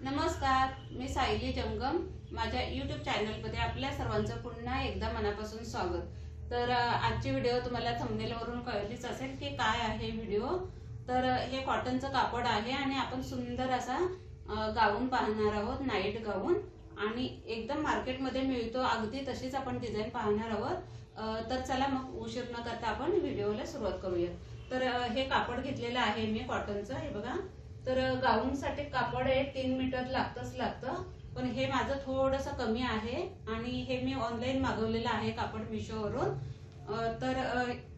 नमस्कार, मी सायली जंगम. माझ्या यूट्यूब चॅनलमध्ये आपल्या सर्वांचं पुन्हा एकदा मनापासून स्वागत. तर आजची व्हिडिओ तुम्हाला थंबनेलवरून कळलीच असेल की काय आहे व्हिडिओ. तर हे कॉटनचं कापड आहे आणि आपण सुंदर असा गाऊन पाहणार आहोत, नाईट गाऊन. आणि एकदम मार्केटमध्ये मिळतो अगदी तशीच आपण डिझाईन पाहणार आहोत. तर चला मग उशीर न करता आपण व्हिडिओला सुरुवात करूया. तर हे कापड घेतलेलं आहे मी कॉटनचं, हे बघा. तर गाऊन साठी कापड आहे 3 मीटर लागतं, पण हे माझं थोडंसं कमी आहे आणि हे मी ऑनलाईन मागवलेलं आहे कापड मिशोवरून. तर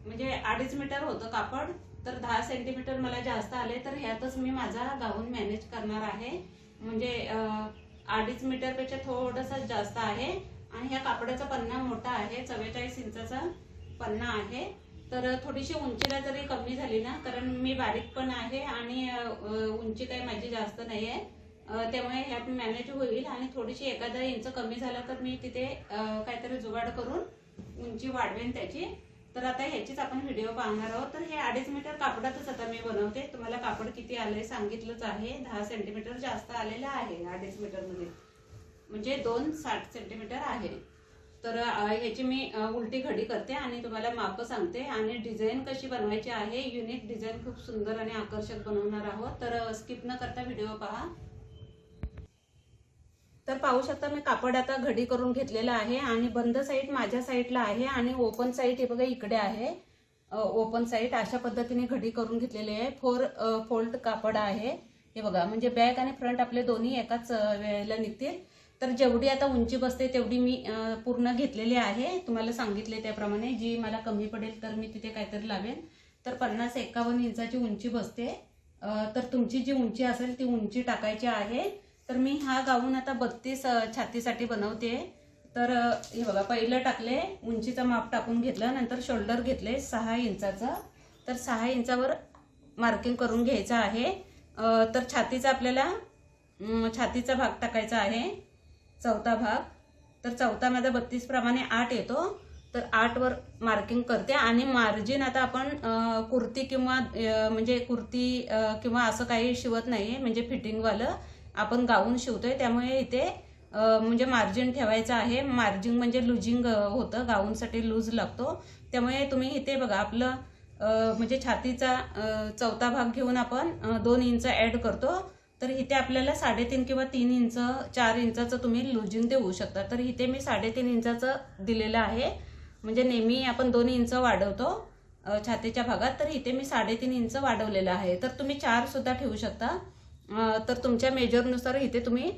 म्हणजे 2.5 मीटर होतं कापड, तर 10 सेंटीमीटर मला जास्त आले, तर ह्यातच मी माझा गाऊन मॅनेज करणार आहे. म्हणजे 2.5 मीटर पेक्षा थोडंसं जास्त आहे आणि ह्या कापडाचा पन्ना मोठा आहे, 44 इंचाचा पन्ना आहे. तर थोडीशी उंचीला जरी कमी झाली ना, कारण मी बारीक पण आहे आणि उंची काही माझी जास्त नाही आहे, त्यामुळे ह्यात मॅनेज होईल. आणि थोडीशी एखादा इंच कमी झाला तर मी तिथे काहीतरी जुगाड करून उंची वाढवेन त्याची. तर आता ह्याचीच आपण व्हिडिओ पाहणार आहोत. तर हे 2.5 मीटर कापडातच आता मी बनवते. तुम्हाला कापड किती आलंय सांगितलंच आहे, 10 सेंटीमीटर जास्त आलेलं आहे 2.5 मीटर मध्ये, म्हणजे 260 सेंटीमीटर आहे. तर ह्याची मी उलटी घडी करते आणि तुम्हाला माप सांगते आणि डिझाईन कशी बनवायची आहे. युनिक डिझाईन, खूप सुंदर आणि आकर्षक बनवणार आहोत. तर स्किप न करता व्हिडिओ पहा. तर पाहू शकता मी कापड आता घडी करून घेतलेलं आहे आणि बंद साईड माझ्या साईडला आहे आणि ओपन साईड हे बघा इकडे आहे. ओपन साईड अशा पद्धतीने घडी करून घेतलेली आहे. 4 फोल्ड कापड आहे हे बघा, म्हणजे बॅक आणि फ्रंट आपले दोन्ही एकाच वेळेला निघतील. तर जेवढी आता उंची बसते तेवढी मी पूर्ण घेतलेली आहे. तुम्हाला सांगितले त्याप्रमाणे जी मला कमी पडेल तर मी तिथे काहीतरी लावेन. तर 50-51 इंचाची उंची बसते. तर तुमची जी उंची असेल ती उंची टाकायची आहे. तर मी हा गाऊन आता 32 छातीसाठी बनवते. तर हे बघा, पहिलं टाकले, उंचीचं माप टाकून घेतलं, नंतर शोल्डर घेतले 6 इंचाचं. तर 6 इंचावर मार्किंग करून घ्यायचं आहे. तर छातीचा आपल्याला छातीचा भाग टाकायचा आहे, चौथा भाग. तर चौथा माझा 32 प्रमाणे 8 येतो. तर 8 वर मार्किंग करते आणि मार्जिन आता आपण कुर्ती किंवा म्हणजे कुर्ती किंवा असं काही शिवत नाहीये, म्हणजे फिटिंगवालं आपण गाऊन शिवतोय, त्यामुळे इथे म्हणजे मार्जिन ठेवायचं आहे. मार्जिन म्हणजे लुजिंग होतं, गाऊनसाठी लूज लागतो. त्यामुळे तुम्ही इथे बघा आपलं म्हणजे छातीचा चौथा भाग घेऊन आपण 2 इंच ऍड करतो. तर इथे आपल्याला 3.5 किंवा 3 इंच 4 इंचाचं तुम्ही लुजिंग देऊ शकता. तर इथे मी 3.5 इंचाचं दिलेलं आहे. म्हणजे नेहमी आपण 2 इंच वाढवतो छातीच्या भागात, तर इथे मी 3.5 इंच वाढवलेलं आहे. तर तुम्ही 4 सुद्धा ठेवू शकता. तर तुमच्या मेजरनुसार इथे तुम्ही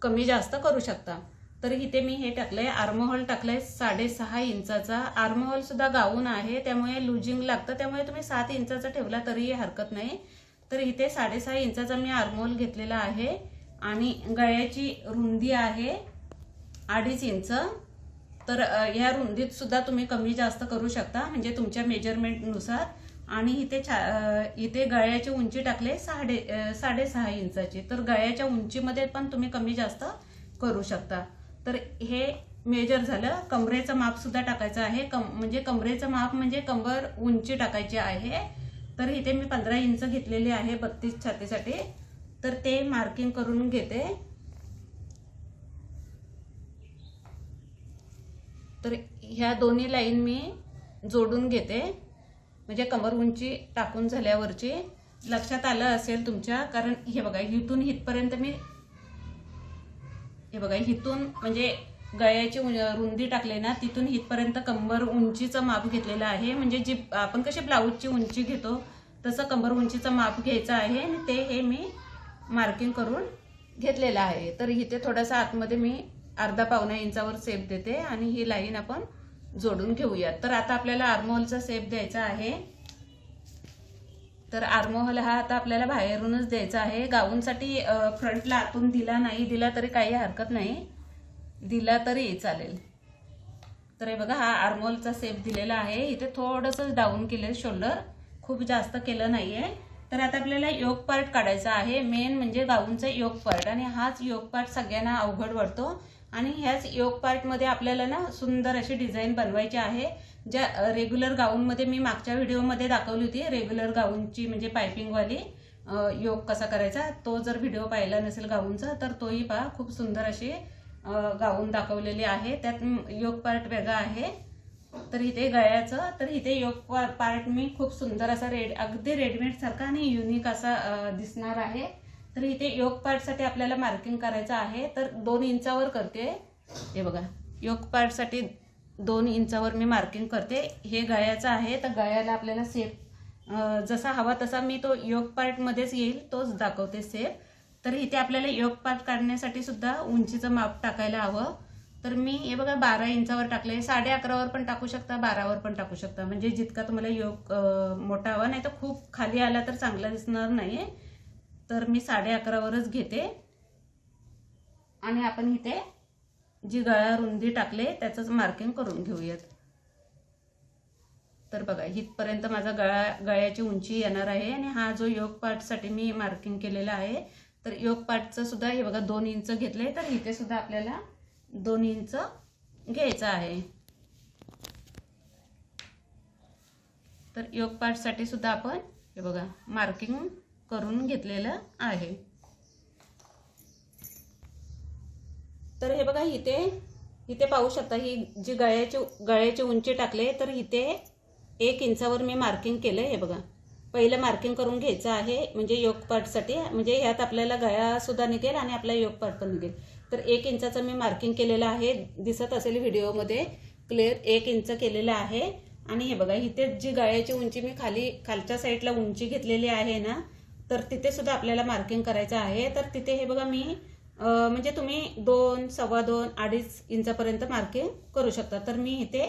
कमी जास्त करू शकता. तर इथे मी हे टाकलंय, आर्महोल टाकलंय 6.5 इंचाचा. आर्महोल सुद्धा गाऊन आहे त्यामुळे लुजिंग लागतं, त्यामुळे तुम्ही 7 इंचाचा ठेवला तरीही हरकत नाही. तर इथे 6.5 इंचाचा मी आर्महोल घेतलेला आहे आणि गळ्याची रुंदी आहे 2.5 इंच. तर ह्या रुंदीत सुद्धा तुम्ही कमी जास्त करू शकता, म्हणजे तुमच्या मेजरमेंटनुसार. आणि इथे गळ्याची उंची टाकले 6.5 इंचाची. तर गळ्याच्या उंचीमध्ये पण तुम्ही कमी जास्त करू शकता. तर हे मेजर झालं. कमरेचं माप सुद्धा टाकायचं आहे, म्हणजे कमरेचं माप म्हणजे कंबर उंची टाकायची आहे. तर इथे मी 15 इंच घेतलेली आहे 32 छातीसाठी. तर ते मार्किंग करून घेते. तर ह्या दोन्ही लाईन मी जोडून घेते, म्हणजे कमर उंची टाकून झाल्यावरची. लक्षात आलं असेल तुमच्या, कारण हे बघा इथून इथपर्यंत मी, हे बघा इथून म्हणजे गळ्याची रुंदी टाकले ना, तिथून इथपर्यंत कंबर उंचीचं माप घेतलेलं आहे. म्हणजे जी आपण कशी ब्लाऊजची उंची घेतो तसं कंबर उंचीचं माप घ्यायचं आहे आणि ते हे मी मार्किंग करून घेतलेलं आहे. तर इथे थोडासा आतमध्ये मी अर्धा-पावणा इंचावर सेप देते आणि ही लाईन आपण जोडून घेऊयात. तर आता आपल्याला आर्महोलचा सेप द्यायचा आहे. तर आर्महोल हा आता आपल्याला बाहेरूनच द्यायचा आहे. गाऊनसाठी फ्रंटला आतून दिला नाही दिला तरी काही हरकत नाही, दिला तरी चालेल. तर हे बघा, हा आर्महोलचा सेप दिलेला आहे. इथे थोडंसं डाऊन केलं शोल्डर, खूप जास्त केलं नाहीये. तर आता आपल्याला योक पार्ट काढायचा आहे, मेन म्हणजे गाऊनचा योक पार्ट. आणि हाच योक पार्ट सगळ्यांना अवघड वाटतो आणि ह्याच योक पार्टमध्ये आपल्याला ना सुंदर अशी डिझाईन बनवायची आहे. ज्या रेग्युलर गाऊनमध्ये मी मागच्या व्हिडिओमध्ये दाखवली होती, रेग्युलर गाऊनची म्हणजे पायपिंगवाली, योग कसा करायचा, तो जर व्हिडिओ पाहिला नसेल गाऊनचा तर तोही पहा. खूप सुंदर अशी गाऊन दाखवलेली आहे. त्यात योग पार्ट वेगळा आहे. तर इथे गळ्याचं, तर इथे योग पार्ट मी खूप सुंदर असा अगदी रेडीमेड सारखा आणि युनिक असा दिसणार आहे. तर इथे योग पार्टसाठी आपल्याला मार्किंग करायचं आहे. तर 2 इंचावर करते. हे बघा, योग पार्टसाठी 2 इंचावर मी मार्किंग करते. हे गळ्याचं आहे. तर गळ्याला आपल्याला सेप जसा हवा तसा मी तो योग पार्टमध्येच येईल तोच दाखवते सेप. तर इथे आपल्याला योग पार्ट काढण्यासाठी सुद्धा उंचीचं माप टाकायला हवं. तर मी हे बघा 12 इंचावर टाकले. 11.5वर पण टाकू शकता, 12वर पण टाकू शकता, म्हणजे जितका तुम्हाला योग मोठा हवा. नाही तर खूप खाली आला तर चांगला दिसणार नाहीये. तर मी 11.5वरच घेते. आणि आपण इथे जी गळा रुंदी टाकले त्याचंच मार्किंग करून घेऊयात. तर बघा, इथपर्यंत माझा गळ्याची उंची येणार आहे. आणि हा जो योग पार्टसाठी मी मार्किंग केलेला आहे, तर योग पार्टचं सुद्धा हे बघा 2 इंच घेतले. तर इथे सुद्धा आपल्याला 2 इंच घ्यायचं आहे. तर योग पार्टसाठी सुद्धा आपण हे बघा मार्किंग करून घेतलेलं आहे. तर हे बघा, इथे पाहू शकता, ही जी गळ्याची उंची टाकले तर इथे 1 इंचावर मी मार्किंग केलं. हे बघा, पहिलं मार्किंग करून घ्यायचं आहे, म्हणजे योग पार्टसाठी. म्हणजे ह्यात आपल्याला गळा सुद्धा निघेल आणि आपला योग पार्ट पण निघेल. तर 1 इंचाचं मी मार्किंग केलेलं आहे. दिसत असेल व्हिडिओमध्ये क्लिअर 1 इंच केलेलं आहे. आणि हे बघा, इथे जी गळ्याची उंची मी खालच्या साईडला उंची घेतलेली आहे ना, तर तिथे सुद्धा आपल्याला मार्किंग करायचं आहे. तर तिथे हे बघा, मी म्हणजे तुम्ही 2, 2.25, 2.5 इंचापर्यंत मार्किंग करू शकता. तर मी इथे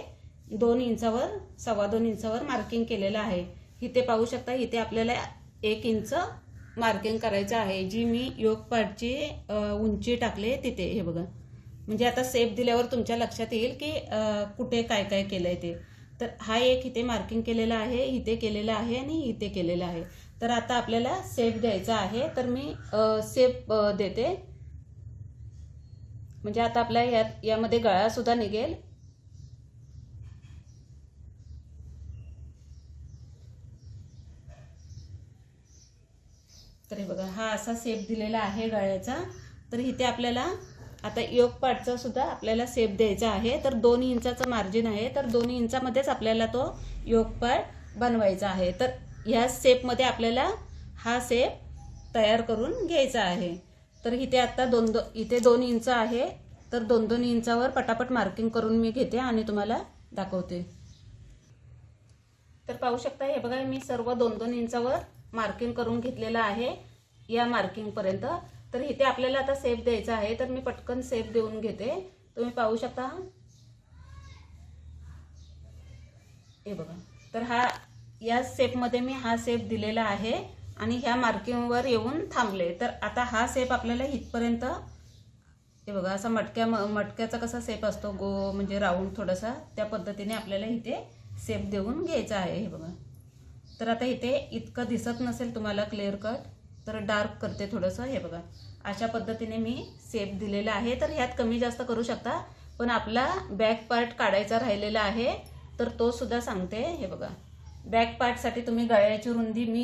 2 इंचावर 2.25 इंचावर मार्किंग केलेलं आहे. इथे पाहू शकता, इथे आपल्याला 1 इंच मार्किंग करायचं आहे. जी मी योग पार्टची उंची टाकले तिथे. हे बघा, म्हणजे आता सेप दिल्यावर तुमच्या लक्षात येईल की कुठे काय काय केलंय ते. तर हा एक इथे मार्किंग केलेला आहे, इथे केलेला आहे आणि इथे केलेला आहे. तर आता आपल्याला सेप द्यायचा आहे. तर मी सेप देते. म्हणजे आता आपल्या यामध्ये गळा सुद्धा निघेल. तर हे बघा, हा असा सेप दिलेला आहे गळ्याचा. तर इथे आपल्याला आता योग पार्टचा सुद्धा आपल्याला सेप द्यायचा आहे. तर 2 इंचाचं मार्जिन आहे. तर 2 इंचामध्येच आपल्याला तो योग पार्ट बनवायचा आहे. तर ह्या सेपमध्ये आपल्याला हा सेप तयार करून घ्यायचा आहे. तर इथे आता इथे 2 इंच आहे. तर 2-2 इंचावर पटापट मार्किंग करून मी घेते आणि तुम्हाला दाखवते. तर पाहू शकता, हे बघा, मी सर्व 2-2 इंचावर मार्किंग करून घेतलेलं आहे या मार्किंगपर्यंत. तर इथे आपल्याला आता सेप द्यायचा आहे. तर मी पटकन सेप देऊन घेते. तुम्ही पाहू शकता, हे बघा. तर या सेपमध्ये मी हा सेप दिलेला आहे आणि ह्या मार्किंगवर येऊन थांबले. तर आता हा सेप आपल्याला इथपर्यंत, हे बघा, असा मटक्याचा कसा सेप असतो, म्हणजे राऊंड थोडासा, त्या पद्धतीने आपल्याला इथे सेप देऊन घ्यायचा आहे. हे बघा. तर आता इथे इतकं दिसत नसेल तुम्हाला क्लिअर कट, तर डार्क करते थोडंसं. हे बघा, अशा पद्धतीने मी सेप दिलेला आहे. तर ह्यात कमी जास्त करू शकता, पण आपला बॅक पार्ट काढायचा राहिलेला आहे, तर तो सुद्धा सांगते. हे बघा, बॅक पार्टसाठी तुम्ही गळ्याची रुंदी मी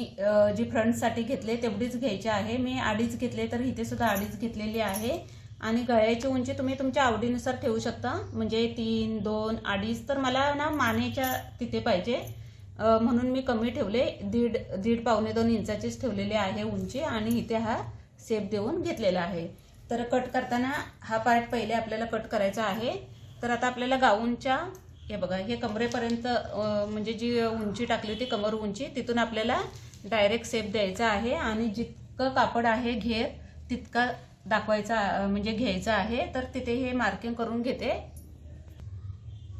जी फ्रंटसाठी घेतले तेवढीच घ्यायची आहे. मी 2.5 घेतले, तर इथे सुद्धा 2.5 घेतलेली आहे. आणि गळ्याची उंची तुम्ही तुमच्या आवडीनुसार ठेवू शकता, म्हणजे 3, 2, 2.5. तर मला ना मानेच्या तिथे पाहिजे, म्हणून मी कमी ठेवले. 1.5-2 इंचाचीच ठेवलेली आहे उंची. आणि इथे हा सेप देऊन घेतलेला आहे. तर कट करताना हा पार्ट पहिले आपल्याला कट करायचा आहे. तर आता आपल्याला गाऊनच्या, हे बघा, हे कमरेपर्यंत, म्हणजे जी उंची टाकली होती कमर उंची, तिथून आपल्याला डायरेक्ट सेप द्यायचा आहे. आणि जितकं कापड आहे घेर तितका दाखवायचा, म्हणजे घ्यायचा आहे. तर तिथे हे मार्किंग करून घेते.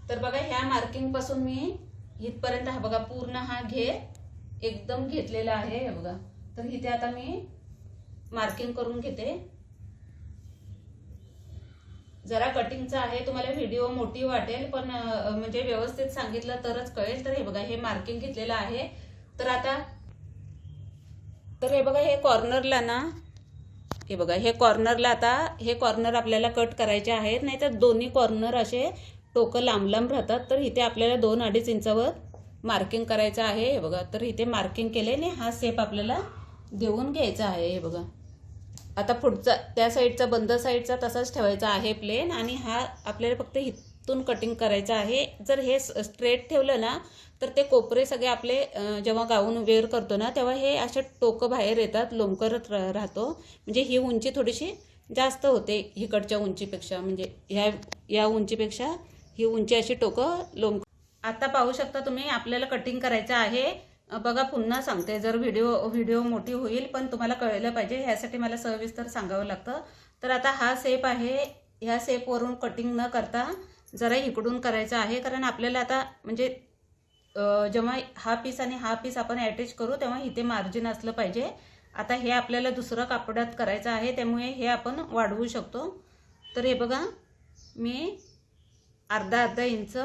तर बघा, ह्या मार्किंग पासून मी इथपर्यंत हा बघा पूर्ण हा घेर एकदम घेतलेला आहे. हे बघा, तर इथे आता मी मार्किंग करून घेते. जरा कटिंगचा आहे, तुम्हाला व्हिडिओ मोठी वाटेल, पण म्हणजे व्यवस्थित सांगितलं तरच कळेल. तर हे बघा, हे मार्किंग घेतलेलं आहे. तर हे बघा, हे कॉर्नरला ना, हे बघा, हे कॉर्नरला आता हे कॉर्नर आपल्याला कट करायचे आहेत. नाहीतर दोन्ही कॉर्नर असे टोकं लांब लांब राहतात. तर इथे आपल्याला 2-2.5 इंचावर मार्किंग करायचं आहे. हे बघा, तर इथे मार्किंग केले आणि हा सेप आपल्याला देऊन घ्यायचा आहे. हे बघा, आता पुढचा त्या साईडचा बंद साईडचा तसाच ठेवायचा आहे प्लेन, आणि हा आपल्याला फक्त इथून कटिंग करायचं आहे. जर हे स्ट्रेट ठेवलं ना तर ते कोपरे सगळे आपले जेव्हा गाऊन वेअर करतो ना तेव्हा हे अशा टोकं बाहेर येतात, लोंबकरत राहतो. म्हणजे ही उंची थोडीशी जास्त होते इकडच्या उंचीपेक्षा, म्हणजे या उंचीपेक्षा ही उंची अशी टोकं लोंब. आता पाहू शकता तुम्ही, आपल्याला कटिंग करायचं आहे. बघा, पुन्हा सांगते, जर व्हिडिओ मोठी होईल पण तुम्हाला कळलं पाहिजे ह्यासाठी मला सविस्तर सांगावं लागतं. तर आता हा शेप आहे, ह्या शेपवरून कटिंग न करता जरा इकडून करायचं आहे, कारण आपल्याला आता म्हणजे जेव्हा हा पीस आणि हा पीस आपण अटॅच करू तेव्हा इथे मार्जिन असलं पाहिजे. आता हे आपल्याला दुसरं कापडात करायचं आहे, त्यामुळे हे आपण वाढवू शकतो. तर हे बघा, मी अर्धा इंच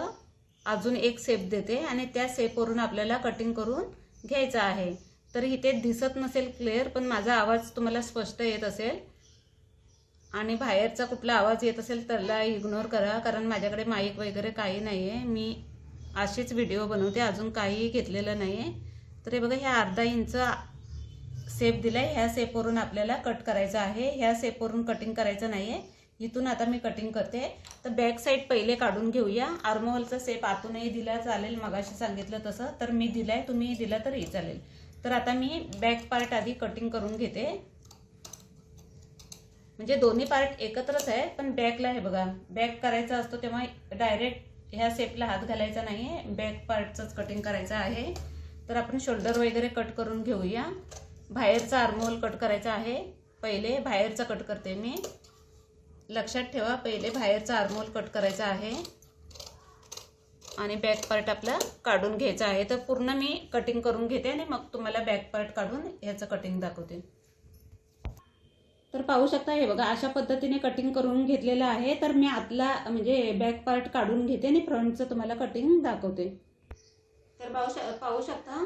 अजून एक शेप देते आणि त्या शेपवरून आपल्याला कटिंग करून घ्यायचं आहे. तर इथे दिसत नसेल क्लिअर, पण माझा आवाज तुम्हाला स्पष्ट येत असेल, आणि बाहेरचा कुठला आवाज येत असेल त्याला इग्नोर करा, कारण माझ्याकडे माईक वगैरे काही नाही आहे. मी अशीच व्हिडिओ बनवते, अजून काही घेतलेलं नाही आहे. तर हे बघा, ह्या अर्धा इंच शेप दिलाय, ह्या शेपवरून आपल्याला कट करायचं आहे. ह्या शेपवरून कटिंग करायचं नाही आहे, इथून आता मी कटिंग करते. तर बॅक साईड पहिले काढून घेऊया. आर्महोलचा शेप आतूनही दिला चालेल, मगाशी सांगितलं तसं, तर मी दिलाय, तुम्ही दिला तरी चालेल. तर आता मी बॅक पार्ट आधी कटिंग करून घेते. म्हणजे दोन्ही पार्ट एकत्रच आहे, पण बॅकला हे बघा, बॅक करायचा असतो तेव्हा डायरेक्ट ह्या शेपला हात घालायचा नाही आहे, बॅक पार्टचंच कटिंग करायचं आहे. तर आपण शोल्डर वगैरे कट करून घेऊया. बाहेरचा आर्महोल कट करायचा आहे. पहिले बाहेरचा कट करते मी, लक्षात ठेवा, पहिले बाहेरचा आर्महोल कट करायचा आहे आणि बॅक पार्ट आपला काढून घ्यायचा आहे. तर पूर्ण मी कटिंग करून घेते आणि मग तुम्हाला बॅक पार्ट काढून ह्याचं कटिंग दाखवते. तर पाहू शकता, हे बघा, अशा पद्धतीने कटिंग करून घेतलेलं आहे. तर मी आतला म्हणजे बॅक पार्ट काढून घेते आणि फ्रंटचं तुम्हाला कटिंग दाखवते. तर पाहू शकता,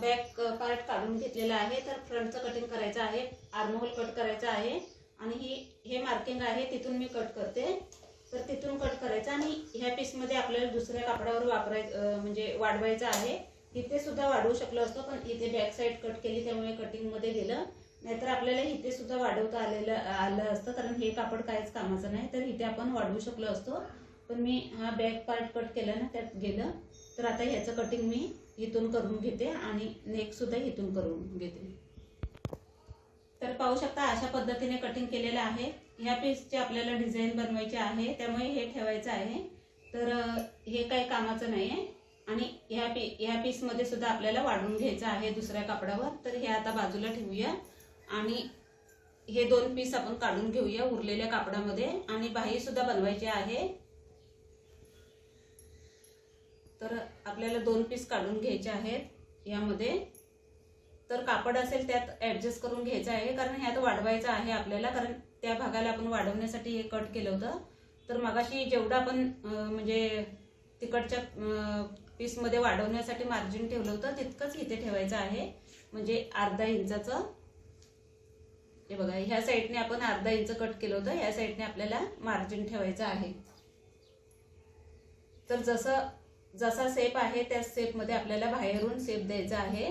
बॅक पार्ट काढून घेतलेला आहे. तर फ्रंटचं कटिंग करायचं आहे, आर्महोल कट करायचं आहे, आणि हे मार्किंग आहे तिथून मी कट करते. तर तिथून कट करायचं आणि ह्या पीसमध्ये आपल्याला दुसऱ्या कापडावर वापरायचं म्हणजे वाढवायचं आहे. इथे सुद्धा वाढवू शकलो असतो, पण इथे बॅक साईड कट केली त्यामुळे कटिंगमध्ये गेलं, नाहीतर आपल्याला इथे सुद्धा वाढवता आलं असतं, कारण हे कापड काहीच कामाचं नाही. तर इथे आपण वाढवू शकलो असतो, पण मी हा बॅक पार्ट कट केला ना, त्यात गेलं. तर आता ह्याचं कटिंग मी इथून करून घेते आणि नेक सुद्धा इथून करून घेते. तर पाहू शकता, अशा पद्धतीने कटिंग केलेलं आहे. ह्या पीसची आपल्याला डिझाईन बनवायची आहे, त्यामुळे हे ठेवायचं आहे. तर हे काही कामाचं नाही आहे. आणि ह्या पीसमध्ये सुद्धा आपल्याला वाढवून घ्यायचं आहे दुसऱ्या कापडावर. तर हे आता बाजूला ठेवूया आणि हे दोन पीस आपण काढून घेऊया उरलेल्या कापडामध्ये, आणि बाही सुद्धा बनवायची आहे. तर आपल्याला दोन पीस काढून घ्यायचे आहेत यामध्ये. तर कापड असेल त्यात ॲडजस्ट करून घ्यायचं आहे, कारण ह्यात वाढवायचं आहे आपल्याला, कारण त्या भागाला आपण वाढवण्यासाठी हे कट केलं होतं. तर मगाशी जेवढं आपण म्हणजे तिकडच्या पीसमध्ये वाढवण्यासाठी मार्जिन ठेवलं होतं तितकंच इथे ठेवायचं आहे, म्हणजे अर्धा इंचाचं. हे बघा, ह्या साईडने आपण अर्धा इंच कट केलं होतं, ह्या साईडने आपल्याला मार्जिन ठेवायचं आहे. तर जसा शेप आहे त्या शेपमध्ये आपल्याला बाहेरून शेप द्यायचा आहे.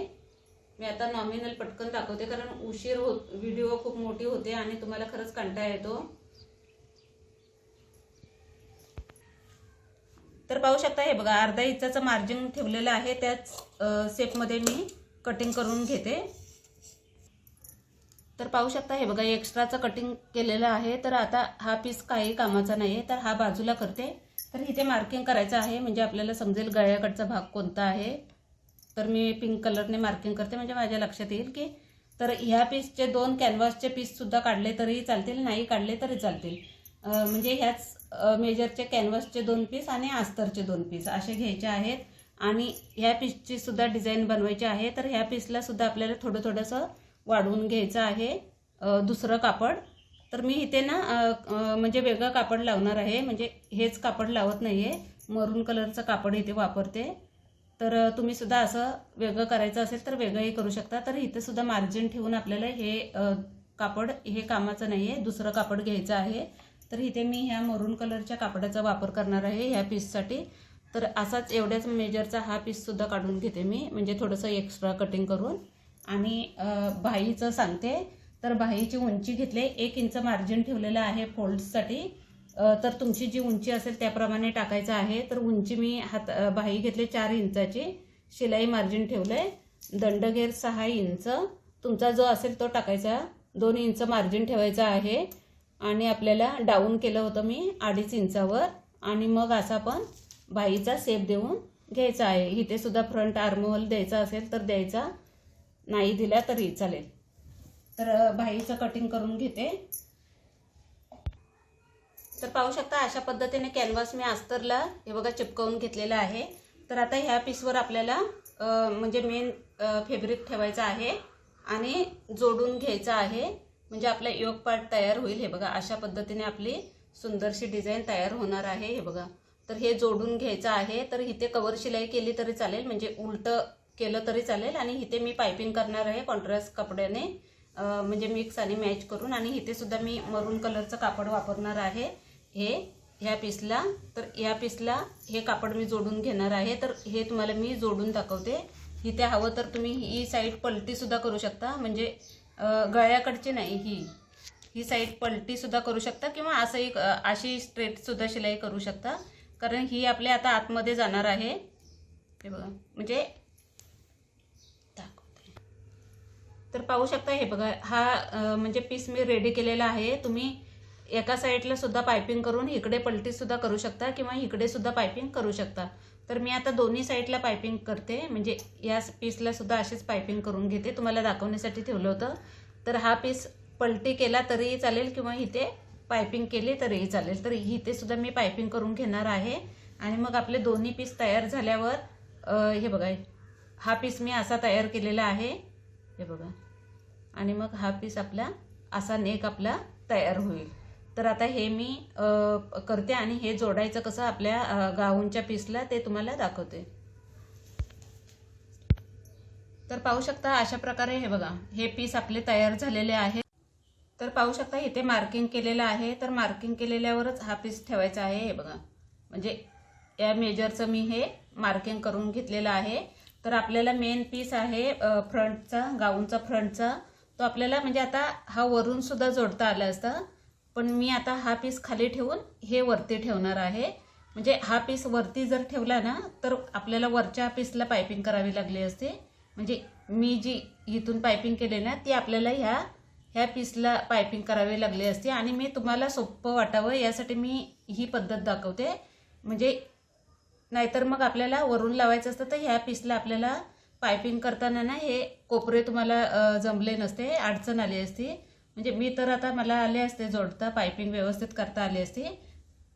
मी आता नॉमिनल पटकन दाखवते, कारण व्हिडिओ खूप मोठी होते आणि तुम्हाला खरंच कंटाळा येतो. तर पाहू शकता, हे बघा, अर्धा इंचाचं मार्जिन ठेवलेलं आहे, त्याच शेपमध्ये मी कटिंग करून घेते. तर पाहू शकता, हे बघा, एक्स्ट्राचं कटिंग केलेलं आहे. तर आता हा पीस काही कामाचा नाही आहे, तर हा बाजूला करते. तर इथे मार्किंग करायचं आहे, म्हणजे आपल्याला समजेल गळ्याकडचा भाग कोणता आहे. तर मी पिंक कलरने मार्किंग करते, म्हणजे माझ्या लक्षात येईल की. तर ह्या पीसचे दोन कॅनव्हासचे पीस सुद्धा काढले तरी चालतील, नाही काढले तरी चालतील. म्हणजे ह्याच मेजरचे कॅनव्हासचे 2 पीस आणि अस्तरचे 2 पीस असे घ्यायचे आहेत. आणि ह्या पीसची सुद्धा डिझाईन बनवायची आहे. तर ह्या पीसला सुद्धा आपल्याला थोडंसं वाढवून घ्यायचं आहे दुसरं कापड. तर मी इथे ना म्हणजे वेगळं कापड लावणार आहे, म्हणजे हेच कापड लावत नाही आहे, मरून कलरचं कापड इथे वापरते. तर तुम्ही सुद्धा असं वेगळं करायचं असेल तर वेगळंही करू शकता. तर इथे सुद्धा मार्जिन ठेवून आपल्याला हे कापड हे कामाचं नाही आहे, दुसरं कापड घ्यायचं आहे. तर इथे मी ह्या मरून कलरच्या कापडाचा वापर करणार आहे ह्या पीससाठी. तर असाच एवढ्याच मेजरचा हा पीस सुद्धा काढून घेते मी, म्हणजे थोडंसं एक्स्ट्रा कटिंग करून. आणि बाहीचं सांगते. तर बाहीची उंची घेतले 1 इंच मार्जिन ठेवलेलं आहे फोल्ड्ससाठी. तर तुमची जी उंची असेल त्याप्रमाणे टाकायचं आहे. तर उंची मी बाही घेतले 4 इंचाची, शिलाई मार्जिन ठेवलंय, दंडघेर 6 इंच, तुमचा जो असेल तो टाकायचा, 2 इंच मार्जिन ठेवायचं आहे. आणि आपल्याला डाऊन केलं होतं मी 2.5 इंचावर. आणि मग असा पण बाहीचा शेप देऊन घ्यायचा आहे. इथे सुद्धा फ्रंट आर्महोल द्यायचा असेल तर द्यायचा, नाही दिला तरी चालेल. तर बाहीचं कटिंग करून घेते. तर पाहू शकता अशा पद्धतीने कॅनव्हास मी अस्तरला हे बघा चिपकवून घेतलेला आहे. तर आता ह्या पीसवर आपल्याला म्हणजे मेन फॅब्रिक ठेवायचं आहे आणि जोडून घ्यायचं आहे. म्हणजे आपला योक पार्ट तयार होईल. हे बघा अशा पद्धतीने आपली सुंदरशी डिझाईन तयार होणार आहे. हे बघा, तर हे जोडून घ्यायचं आहे. तर इथे कवर शिलाई केली तरी चालेल, म्हणजे उलटं केलं तरी चालेल. आणि इथे मी पायपिंग करणार आहे कॉन्ट्रास्ट कपड्याने, म्हणजे मिक्स आणि मॅच करून. आणि इथे सुद्धा मी मरून कलरचं कापड वापरणार आहे ह्या पीसला. तर ह्या पीसला हे कापड मी जोडून घेणार आहे. तर हे तुम्हाला मी जोडून दाखवते. इथे हवं तर तुम्ही ही साईड पलटी सुद्धा करू शकता, म्हणजे गळ्याकडची नाही, ही साईड पलटी सुद्धा करू शकता, किंवा असंही अशी स्ट्रेट सुद्धा शिलाई करू शकता, कारण ही आपल्या आता आतमध्ये जाणार आहे. हे बघा, म्हणजे दाखवते. तर पाहू शकता हे बघा, हा म्हणजे पीस मी रेडी केलेला आहे. तुम्ही एका साईडला सुद्धा पायपिंग करून इकडे पलटी सुद्धा करू शकता, किंवा इकडे सुद्धा पायपिंग करू शकता. तर मी आता दोन्ही साईडला पायपिंग करते, म्हणजे या पीसला सुद्धा अशीच पायपिंग करून घेते. तुम्हाला दाखवण्यासाठी ठेवलं होतं. तर हा पीस पलटी केला तरीही चालेल, किंवा इथे पायपिंग केली तरीही चालेल. तर इथे सुद्धा मी पायपिंग करून घेणार आहे. आणि मग आपले दोन्ही पीस तयार झाल्यावर हे बघा, हा पीस मी असा तयार केलेला आहे. हे बघा, आणि मग हा पीस आपला असा नेक आपला तयार होईल. तर आता हे मी करते आणि हे जोडायचं कसं आपल्या गाऊनच्या पीसला ते तुम्हाला दाखवते. तर पाहू शकता अशा प्रकारे हे बघा, हे पीस आपले तयार झालेले आहे. तर पाहू शकता इथे मार्किंग केलेलं आहे. तर मार्किंग केलेल्यावरच हा पीस ठेवायचा आहे. हे बघा, म्हणजे या मेजरचं मी हे मार्किंग करून घेतलेलं आहे. तर आपल्याला मेन पीस आहे फ्रंटचा, गाऊनचा फ्रंटचा, तो आपल्याला म्हणजे आता हा वरून सुद्धा जोडता आला असता, पण मी आता हा पीस खाली ठेवून हे वरती ठेवणार आहे. म्हणजे हा पीस वरती जर ठेवला ना, तर आपल्याला वरच्या पीसला पायपिंग करावी लागली असते. म्हणजे मी जी इथून पायपिंग केली ना, ती आपल्याला ह्या पीसला पायपिंग करावी लागली असते. आणि मी तुम्हाला सोपं वाटावं यासाठी मी ही पद्धत दाखवते. म्हणजे नाहीतर मग आपल्याला वरून लावायचं असतं, तर ह्या पीसला आपल्याला पायपिंग करताना ना हे कोपरे तुम्हाला जमले नसते, अडचण आली असती. म्हणजे मी तर आता मला आले असते जोडता, पायपिंग व्यवस्थित करता आली असती.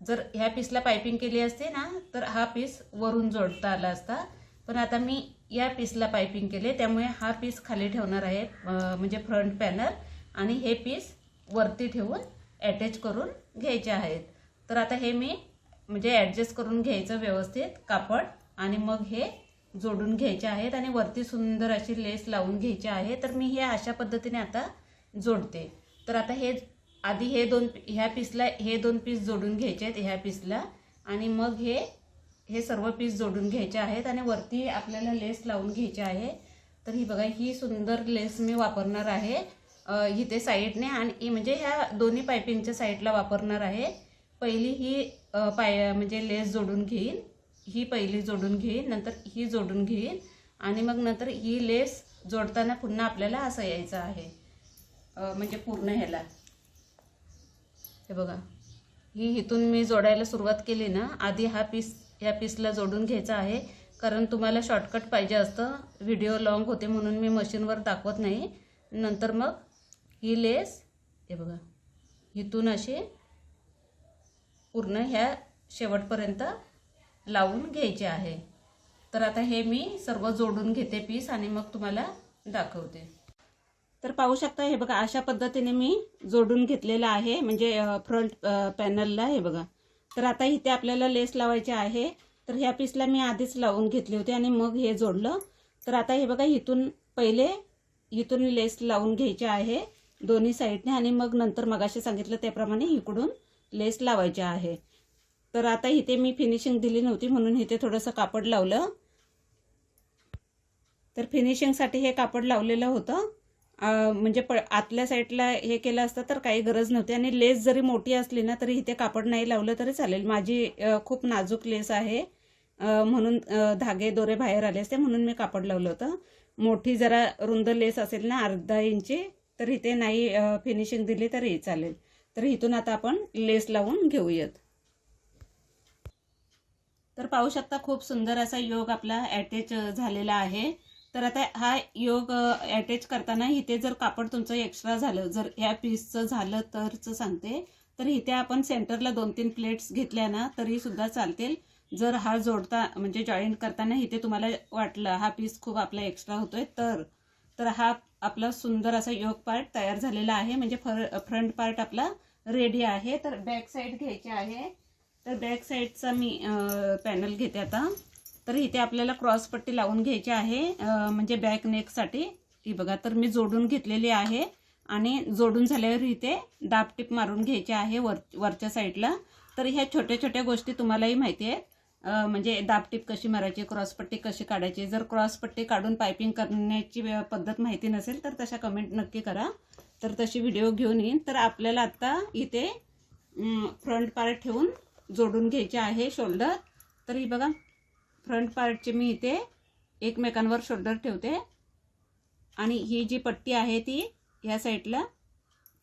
जर ह्या पीसला पायपिंग केली असते ना, तर हा पीस वरून जोडता आला असता. पण आता मी या पीसला पायपिंग केले, त्यामुळे हा पीस खाली ठेवणार आहे, म्हणजे फ्रंट पॅनल, आणि हे पीस वरती ठेवून अटॅच करून घ्यायचे आहेत. तर आता हे मी म्हणजे ॲडजस्ट करून घ्यायचं व्यवस्थित कापड, आणि मग हे जोडून घ्यायचे आहेत. आणि वरती सुंदर अशी लेस लावून घ्यायची आहे. तर मी हे अशा पद्धतीने आता जोडते. तर आता हे आधी ह्या पीसला हे 2 पीस जोडून घ्यायचे आहेत ह्या पीसला, आणि मग हे सर्व पीस जोडून घ्यायचे आहेत. आणि वरती आपल्याला लेस लावून घ्यायची आहे. तर ही बघा, ही सुंदर लेस मी वापरणार आहे इथे साईडने, आणि म्हणजे ह्या दोन्ही पायपिंगच्या साईडला वापरणार आहे. पहिली ही म्हणजे लेस जोडून घेईन, ही पहिली जोडून घेईन, नंतर ही जोडून घेईन, आणि मग नंतर ही लेस जोडताना पुन्हा आपल्याला असं यायचं आहे, म्हणजे पूर्ण ह्याला. हे बघा, इथून मी जोडायला सुरुवात केली ना, आधी ह्या पीसला जोडून घ्यायचा आहे, कारण तुम्हाला शॉर्टकट पाहिजे असतं. व्हिडिओ लॉंग होते म्हणून मी मशीनवर दाखवत नाही. नंतर मग ही लेस हे बघा, इथून अशी पूर्ण ह्या शेवटपर्यंत लावून घ्यायचे आहे. तर आता हे मी सर्व जोडून घेते पीस, आणि मग तुम्हाला दाखवते. तर पाहू शकता हे बघा, अशा पद्धतीने मी जोडून घेतलेलं आहे, म्हणजे फ्रंट पॅनलला. हे बघा, तर आता इथे आपल्याला लेस लावायची आहे. तर ह्या पीसला मी आधीच लावून घेतली होती आणि मग हे जोडलं. तर आता हे बघा, इथून लेस लावून घ्यायची आहे दोन्ही साईडने, आणि मग नंतर मगाशी सांगितलं त्याप्रमाणे इकडून लेस लावायची आहे. तर आता इथे मी फिनिशिंग दिली नव्हती म्हणून इथे थोडंसं कापड लावलं. तर फिनिशिंगसाठी हे कापड लावलेलं होतं. म्हणजे आतल्या साईडला हे केलं असतं तर काही गरज नव्हती. आणि लेस जरी मोठी असली ना तरी इथे कापड नाही लावलं तरी चालेल. माझी खूप नाजूक लेस आहे, म्हणून धागे दोरे बाहेर आले असते, म्हणून मी कापड लावलं होतं. मोठी जरा रुंद लेस असेल ना, अर्धा इंची, तर इथे नाही फिनिशिंग दिली तरी चालेल. तर इथून आता आपण लेस लावून घेऊयात. तर पाहू शकता खूप सुंदर असा योग आपला अटॅच झालेला आहे. तर आता हा योग अटॅच करताना इथे जर कापड तुमचं एक्स्ट्रा झालं, जर ह्या पीसचं झालं तरच सांगते, तर इथे आपण सेंटरला 2-3 प्लेट्स घेतल्या ना तरी सुद्धा चालतील. जर हा जोडता म्हणजे जॉईंट करताना इथे तुम्हाला वाटलं हा पीस खूप आपला एक्स्ट्रा होतोय तर हा आपला सुंदर असा योग पार्ट तयार झालेला आहे. म्हणजे फ्रंट पार्ट आपला रेडी आहे. तर बॅक साईड घ्यायची आहे. तर बॅक साईडचा मी पॅनल घेते आता. तर इथे आपल्याला क्रॉस पट्टी लावून घ्यायची आहे, म्हणजे बॅक नेकसाठी. ही बघा, तर मी जोडून घेतलेली आहे. आणि जोडून झाल्यावर इथे दाब टिप मारून घ्यायची आहे वरच्या साईडला. तर ह्या छोट्या छोट्या गोष्टी तुम्हालाही माहिती आहेत, म्हणजे दाब टिप कशी मारायची, क्रॉस पट्टी कशी काढायची. जर क्रॉस पट्टी काढून पायपिंग करण्याची पद्धत माहिती नसेल तर तशा कमेंट नक्की करा, तर तशी व्हिडिओ घेऊन येईन. तर आपल्याला आता इथे फ्रंट पार्ट ठेवून जोडून घ्यायचे आहे शोल्डर. तर ही बघा, फ्रंट पार्टचे मी इथे एकमेकांवर शोल्डर ठेवते आणि ही जी पट्टी आहे ती ह्या साईडला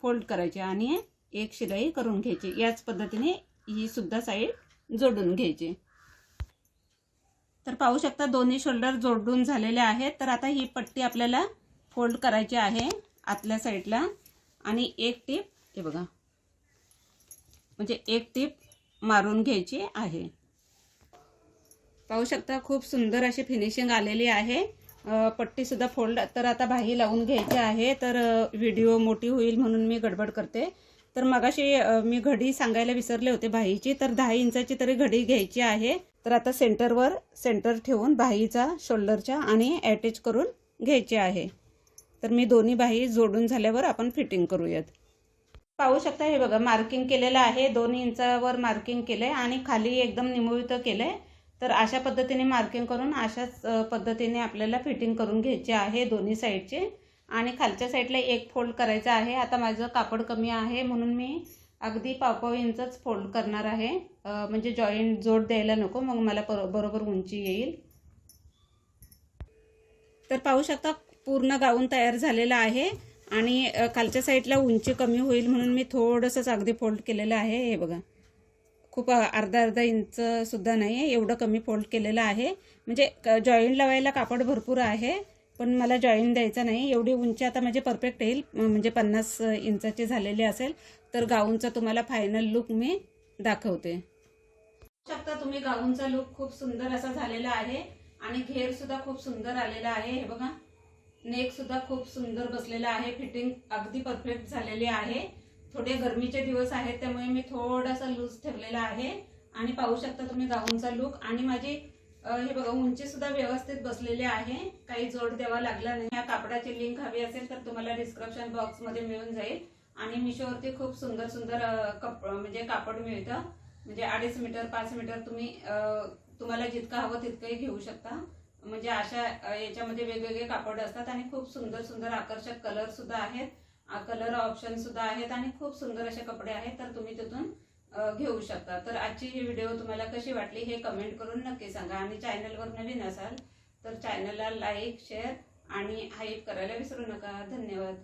फोल्ड करायची आणि एक शिलाई करून घ्यायची. याच पद्धतीने ही सुद्धा साईड जोडून घ्यायची. तर पाहू शकता दोन्ही शोल्डर जोडून झालेले आहेत. तर आता ही पट्टी आपल्याला फोल्ड करायची आहे आतल्या साईडला आणि एक टीप, हे बघा, म्हणजे एक टीप मारून घ्यायची आहे. पाहू शकता खूप सुंदर अशी फिनिशिंग आलेली आहे. पट्टी सुद्धा फोल्ड. तर आता बाही लावून घ्यायची आहे. तर व्हिडिओ मोठी होईल म्हणून मी गडबड करते. तर मगाशी मी घडी सांगायला विसरले होते बाहीची. तर 10 इंचाची तरी घडी घ्यायची आहे. तर आता सेंटर ठेवून बाहीचा शोल्डरच्या आणि अटॅच करून घ्यायची आहे. तर मी दोन्ही बाही जोडून झाल्यावर आपण फिटिंग करूयात. पाहू शकता, हे बघा, मार्किंग केलेलं आहे. 2 इंचावर मार्किंग केलंय आणि खाली एकदम निमुळत केलंय. तर अशा पद्धतीने मार्किंग करून अशाच पद्धतीने आपल्याला फिटिंग करून घ्यायची आहे दोन्ही साईडचे. आणि खालच्या साईडला एक फोल्ड करायचा आहे. आता माझं कापड कमी आहे म्हणून मी अगदी 1.5 इंचच फोल्ड करणार आहे, म्हणजे जॉईंट जोड द्यायला नको, मग मला बरोबर उंची येईल. तर पाहू शकता पूर्ण गाऊन तयार झालेला आहे आणि खालच्या साईडला उंची कमी होईल म्हणून मी थोडंसंच अगदी फोल्ड केलेलं आहे. हे बघा, खूप अर्धा इंच सुद्धा नाही आहे, एवढं कमी फोल्ड केलेलं आहे. म्हणजे जॉईंट लावायला कापड भरपूर आहे पण मला जॉईंट द्यायचा नाही. एवढी उंची आता म्हणजे परफेक्ट येईल, म्हणजे 50 इंचाची झालेली असेल. तर गाऊनचा तुम्हाला फायनल लुक मी दाखवते. शकता तुम्ही गाऊनचा लुक खूप सुंदर असा झालेला आहे आणि घेर सुद्धा खूप सुंदर आलेला आहे. हे बघा, नेक सुद्धा खूप सुंदर बसलेला आहे. फिटिंग अगदी परफेक्ट झालेली आहे. थोडे गरमीचे दिवस आहेत त्यामुळे मी थोडासा लूज ठेवलेला आहे. आणि पाहू शकता तुम्ही गाऊनचा लुक. आणि माझी हे बघा, उंची सुद्धा व्यवस्थित बसलेली आहे, काही जोड द्यावा लागला नाही. या कापडाची लिंक हवी असेल तर तुम्हाला डिस्क्रिप्शन बॉक्स मध्ये मिळून जाईल. आणि मिशोवरती खूप सुंदर सुंदर म्हणजे कापड मिळतं, म्हणजे 2.5 मीटर 5 मीटर तुम्हाला जितकं हवं तितकंही घेऊ शकता. म्हणजे अशा याच्यामध्ये वेगवेगळे कापड असतात आणि खूप सुंदर सुंदर आकर्षक कलर सुद्धा आहेत, कलर ऑप्शन सुद्धा आहेत आणि खूप सुंदर असे कपडे आहेत. तर तुम्ही तिथून घेऊ शकता. तर आजची ही व्हिडिओ तुम्हाला कशी वाटली हे कमेंट करून नक्की सांगा. आणि चॅनलवर नवीन असाल तर चॅनलला लाईक, शेअर आणि हाईप करायला विसरू नका. धन्यवाद.